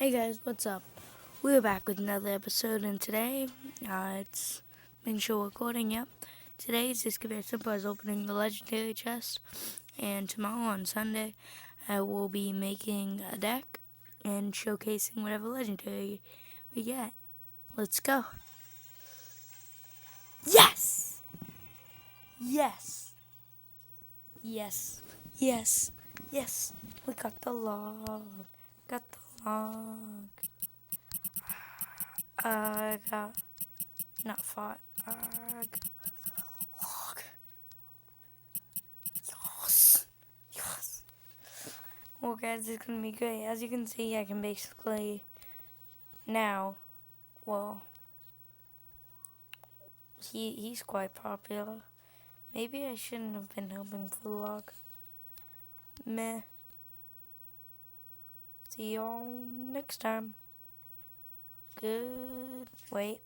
Hey guys, what's up? We're back with another episode, and today, it's been show recording, yep. Today is just as simple as opening the legendary chest, and tomorrow on Sunday, I will be making a deck and showcasing whatever legendary we get. Let's go. Yes! Yes! Yes! Yes! Yes! We got the log. Got the log. Got not fought. Log. Yes. Yes. Well, guys, it's gonna be great. As you can see, I can basically now. Well, he's quite popular. Maybe I shouldn't have been helping for the log. Meh. See y'all next time. Good. Wait.